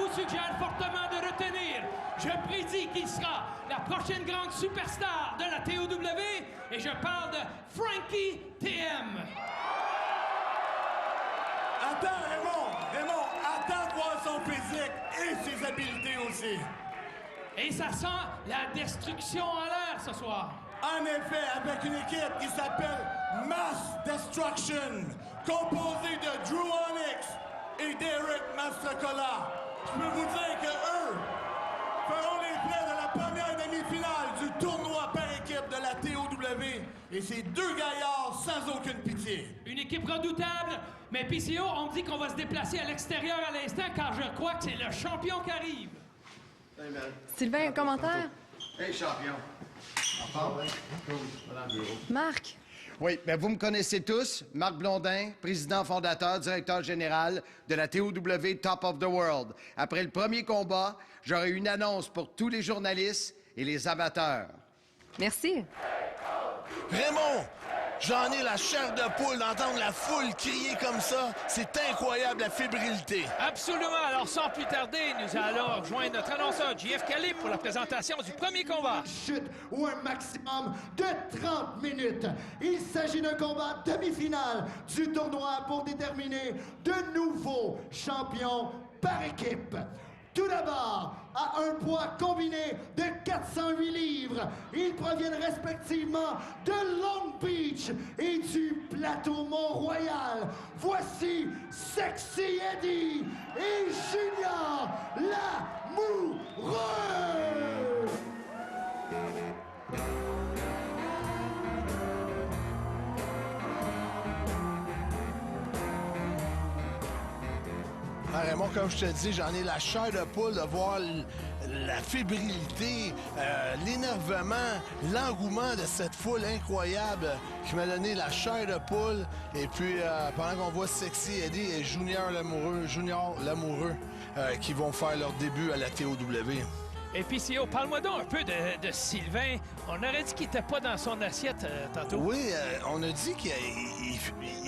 vous suggère fortement de retenir. Je prédis qu'il sera la prochaine grande superstar de la TOW et je parle de Frankie TM. Attends, Raymond, attends de voir son physique et ses habiletés aussi. Et ça sent la destruction à l'air ce soir. En effet, avec une équipe qui s'appelle Mass Destruction, composée de Drew Onyx et d'Eric Mastercola. Je peux vous dire que eux feront les frais de la première demi-finale du tournoi par équipe de la TOW. Et c'est deux gaillards sans aucune pitié. Une équipe redoutable, mais PCO, on me dit qu'on va se déplacer à l'extérieur à l'instant car je crois que c'est le champion qui arrive. Hey, man. Sylvain, un commentaire? Hey, champion. En forme? Marc? Oui, bien, vous me connaissez tous. Marc Blondin, président fondateur, directeur général de la TOW Top of the World. Après le premier combat, j'aurai une annonce pour tous les journalistes et les amateurs. Merci. Raymond, j'en ai la chair de poule d'entendre la foule crier comme ça. C'est incroyable, la fébrilité. Absolument. Alors, sans plus tarder, nous allons rejoindre notre annonceur JF Calip pour la présentation du premier combat. Chute ou un maximum de 30 minutes. Il s'agit d'un combat demi-finale du tournoi pour déterminer de nouveaux champions par équipe. Tout d'abord, à un poids combiné de 408 livres, ils proviennent respectivement de Long Beach et du plateau Mont-Royal. Voici Sexy Eddie et Junior Lamoureux! Ah, Raymond, comme je te dis, j'en ai la chair de poule de voir la fébrilité, l'énervement, l'engouement de cette foule incroyable qui m'a donné la chair de poule. Et puis, pendant qu'on voit Sexy Eddie et Junior Lamoureux qui vont faire leur début à la TOW. Et PCO, parle-moi donc un peu de Sylvain. On aurait dit qu'il n'était pas dans son assiette tantôt. Oui, on a dit qu'il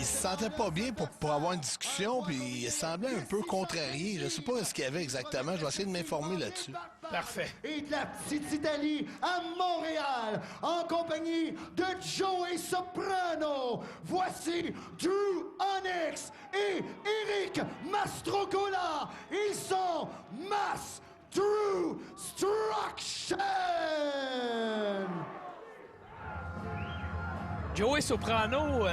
se sentait pas bien pour avoir une discussion, puis il semblait un peu contrarié. Je sais pas ce qu'il y avait exactement. Je vais essayer de m'informer là-dessus. Parfait. Et de la petite Italie à Montréal, en compagnie de Joey Soprano. Voici Drew Onyx et Eric Mastrocola. Ils sont Mass Destruction! Joey Soprano,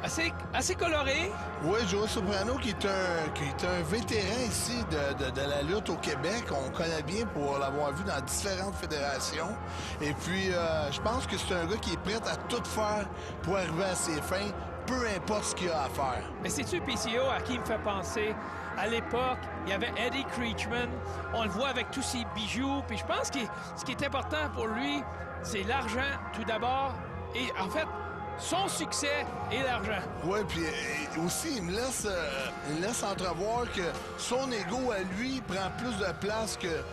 assez coloré. Oui, Joey Soprano, qui est un vétéran ici de la lutte au Québec. On connaît bien pour l'avoir vu dans différentes fédérations. Et puis, je pense que c'est un gars qui est prêt à tout faire pour arriver à ses fins, peu importe ce qu'il a à faire. Mais sais-tu, PCO, à qui il me fait penser? À l'époque, il y avait Eddie Creechman. On le voit avec tous ses bijoux. Puis je pense que ce qui est important pour lui, c'est l'argent, tout d'abord. Et en fait, son succès et l'argent. Oui, puis aussi, il me laisse entrevoir que son ego à lui prend plus de place que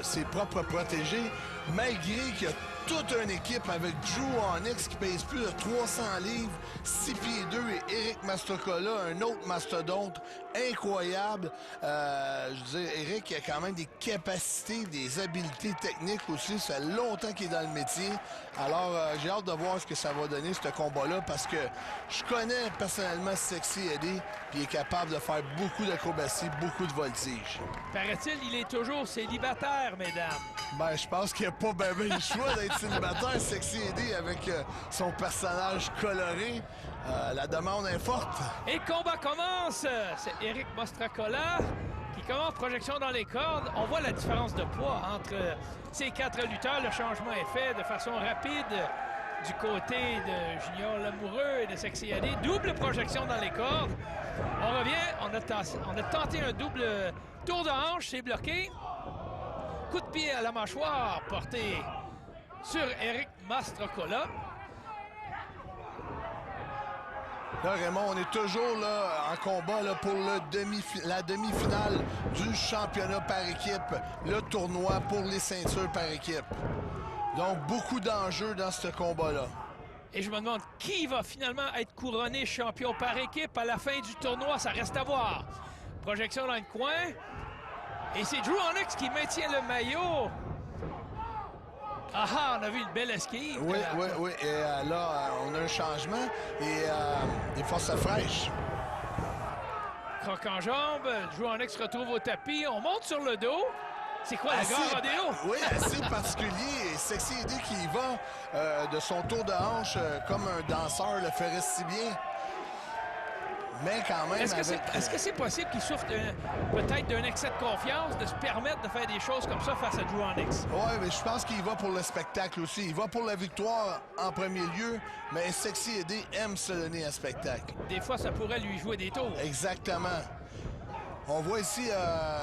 ses propres protégés, malgré qu'il y a toute une équipe avec Drew Onyx qui pèse plus de 300 livres, 6 pieds 2 et Eric Mastrocola, un autre mastodonte incroyable. Je veux dire, Eric a quand même des capacités, des habiletés techniques aussi. Ça fait longtemps qu'il est dans le métier. Alors, j'ai hâte de voir ce que ça va donner, ce combat-là, parce que je connais personnellement Sexy Eddie, puis il est capable de faire beaucoup d'acrobatie, beaucoup de voltige. Paraît-il, il est toujours célibataire, mesdames. Ben, je pense qu'il n'y a pas ben le choix d'être célibataire, Sexy Eddie, avec son personnage coloré. La demande est forte. Et le combat commence. C'est Eric Mastracola qui commence projection dans les cordes. On voit la différence de poids entre ces quatre lutteurs. Le changement est fait de façon rapide du côté de Junior Lamoureux et de Sexy Eddie. Double projection dans les cordes. On revient. On a tenté un double tour de hanche. C'est bloqué. Coup de pied à la mâchoire porté sur Eric Mastrocola. Là, Raymond, on est toujours là en combat là, pour la demi-finale du championnat par équipe, le tournoi pour les ceintures par équipe. Donc, beaucoup d'enjeux dans ce combat-là. Et je me demande qui va finalement être couronné champion par équipe à la fin du tournoi. Ça reste à voir. Projection dans le coin. Et c'est Drew Onyx qui maintient le maillot. Ah, on a vu une belle esquive. Oui, oui, oui. Et là, on a un changement et des forces fraîches. Croc en jambe, Drew Onyx retrouve au tapis. On monte sur le dos. C'est quoi, la gare rodéo? Oui, assez particulier. Et Sexy Eddie qui y va de son tour de hanche comme un danseur le ferait si bien. Mais quand même, Est-ce que c'est possible qu'il souffre peut-être d'un excès de confiance, de se permettre de faire des choses comme ça face à Drew Onyx? Oui, mais je pense qu'il va pour le spectacle aussi. Il va pour la victoire en premier lieu, mais Sexy Eddie aime se donner un spectacle. Des fois, ça pourrait lui jouer des tours. Exactement. On voit ici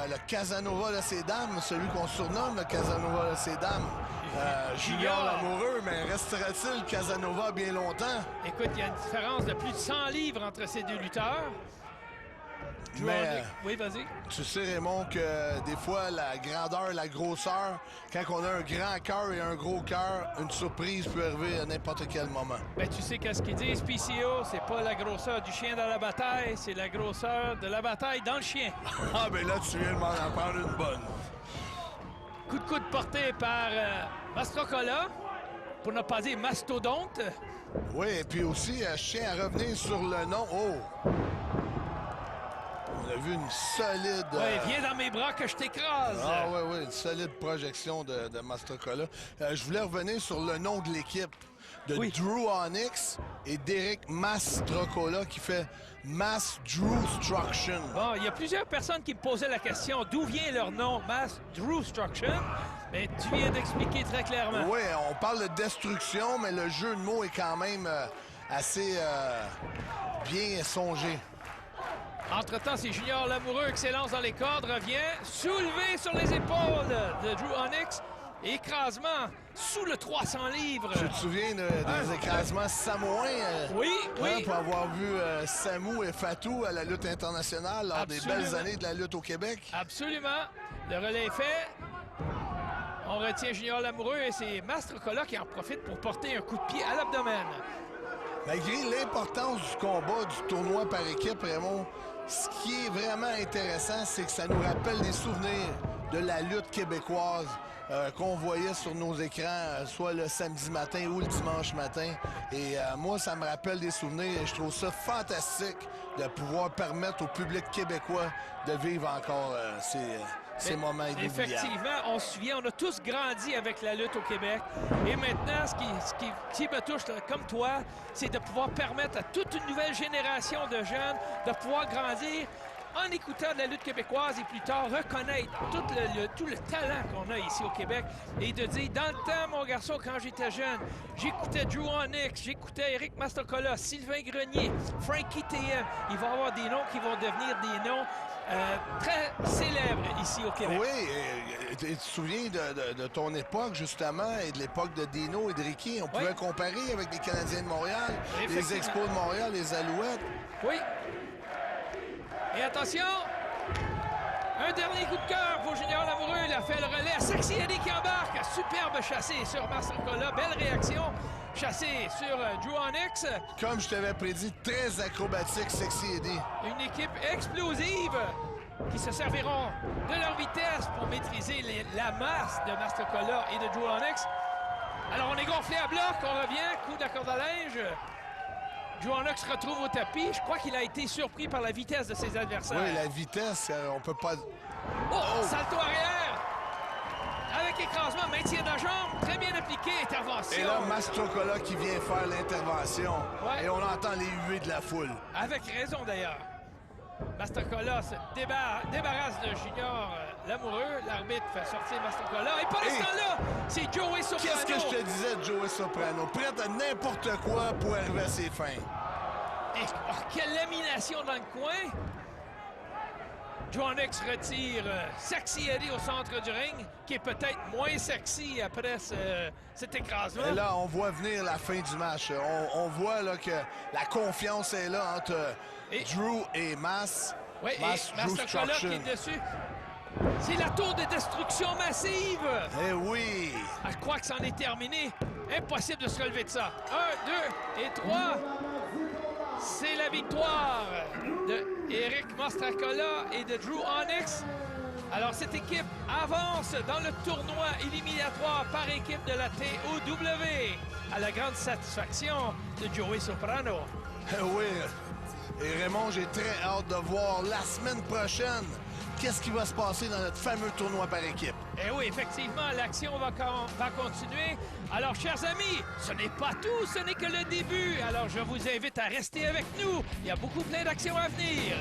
le Casanova de ces dames, celui qu'on surnomme le Casanova de ces dames. Junior l'amoureux, mais restera-t-il Casanova bien longtemps? Écoute, il y a une différence de plus de 100 livres entre ces deux lutteurs. Mais, oui, vas-y. Tu sais, Raymond, que des fois, la grandeur, la grosseur, quand on a un grand cœur et un gros cœur, une surprise peut arriver à n'importe quel moment. Ben, tu sais qu'est-ce qu'ils disent, PCO, c'est pas la grosseur du chien dans la bataille, c'est la grosseur de la bataille dans le chien. Ah, ben là, tu viens de m'en apprendre une bonne. Coup de coude porté par Mastrocola, pour ne pas dire Mastodonte. Oui, et puis aussi, je tiens à revenir sur le nom. Oh! On a vu une solide... Oui, viens dans mes bras que je t'écrase. Ah oui, oui, une solide projection de Mastrocola. Je voulais revenir sur le nom de l'équipe de Drew Onyx et d'Eric Mastrocola qui fait Mass Drewstruction. Bon, il y a plusieurs personnes qui me posaient la question d'où vient leur nom, Mass Drewstruction. Mais tu viens d'expliquer très clairement. Oui, on parle de destruction, mais le jeu de mots est quand même assez bien songé. Entre-temps, c'est Junior Lamoureux qui s'élance dans les cordes, revient, soulevé sur les épaules de Drew Onyx. Écrasement sous le 300 livres. Tu te souviens des écrasements samoans? Oui, oui. Pour avoir vu Samu et Fatou à la lutte internationale lors des belles années de la lutte au Québec. Absolument. Le relais est fait. On retient Junior Lamoureux et c'est Mastrocola qui en profite pour porter un coup de pied à l'abdomen. Malgré l'importance du combat, du tournoi par équipe, Raymond, ce qui est vraiment intéressant, c'est que ça nous rappelle des souvenirs de la lutte québécoise qu'on voyait sur nos écrans, soit le samedi matin ou le dimanche matin. Et moi, ça me rappelle des souvenirs et je trouve ça fantastique de pouvoir permettre au public québécois de vivre encore ces moments inoubliables. Effectivement, on se souvient, on a tous grandi avec la lutte au Québec. Et maintenant, ce qui me touche, comme toi, c'est de pouvoir permettre à toute une nouvelle génération de jeunes de pouvoir grandir en écoutant de la lutte québécoise et plus tard reconnaître tout le talent qu'on a ici au Québec et de dire, dans le temps, mon garçon, quand j'étais jeune, j'écoutais Drew Onyx, j'écoutais Eric Mastrocola, Sylvain Grenier, Frankie TM. Il va y avoir des noms qui vont devenir des noms très célèbres ici au Québec. Oui, et tu te souviens de ton époque, justement, et de l'époque de Dino et de Ricky. On pouvait comparer avec les Canadiens de Montréal, les Expos de Montréal, les Alouettes. Oui. Et attention, un dernier coup de cœur pour Junior Lamoureux. Il a fait le relais à Sexy Eddie qui embarque. Superbe chassé sur Mastrocola. Belle réaction. Chassé sur Drew Onyx. Comme je t'avais prédit, très acrobatique, Sexy Eddie. Une équipe explosive qui se serviront de leur vitesse pour maîtriser la masse de Mastrocola et de Drew Onyx. Alors on est gonflé à bloc, on revient, coup de corde à linge. Drew Onyx se retrouve au tapis. Je crois qu'il a été surpris par la vitesse de ses adversaires. Oui, la vitesse, on peut pas... Oh! Salto arrière! Avec écrasement, maintien de la jambe, très bien appliqué, intervention. Et là, Mastrocola qui vient faire l'intervention. Ouais. Et on entend les huées de la foule. Avec raison, d'ailleurs. Mastrocola se débarrasse de Junior Lamoureux. L'arbitre fait sortir Mastrocola. Et pas ce temps-là, c'est Joey Soprano. Qu'est-ce que je te disais de Joey Soprano? Prête à n'importe quoi pour arriver à ses fins. Et quelle lamination dans le coin. Drew Onyx retire Sexy Eddie au centre du ring, qui est peut-être moins sexy après cet écrasement. Et là, on voit venir la fin du match. On voit là, que la confiance est là entre Drew et Mass. Oui, Mastrocola qui est dessus. C'est la tour de destruction massive. Eh oui! Je crois que c'en est terminé. Impossible de se relever de ça. 1, 2 et 3. C'est la victoire de Eric Mastrocola et de Drew Onyx. Alors, cette équipe avance dans le tournoi éliminatoire par équipe de la TOW, à la grande satisfaction de Joey Soprano. Oui, et Raymond, j'ai très hâte de voir la semaine prochaine qu'est-ce qui va se passer dans notre fameux tournoi par équipe. Eh oui, effectivement, l'action va continuer. Alors, chers amis, ce n'est pas tout, ce n'est que le début. Alors, je vous invite à rester avec nous. Il y a plein d'actions à venir.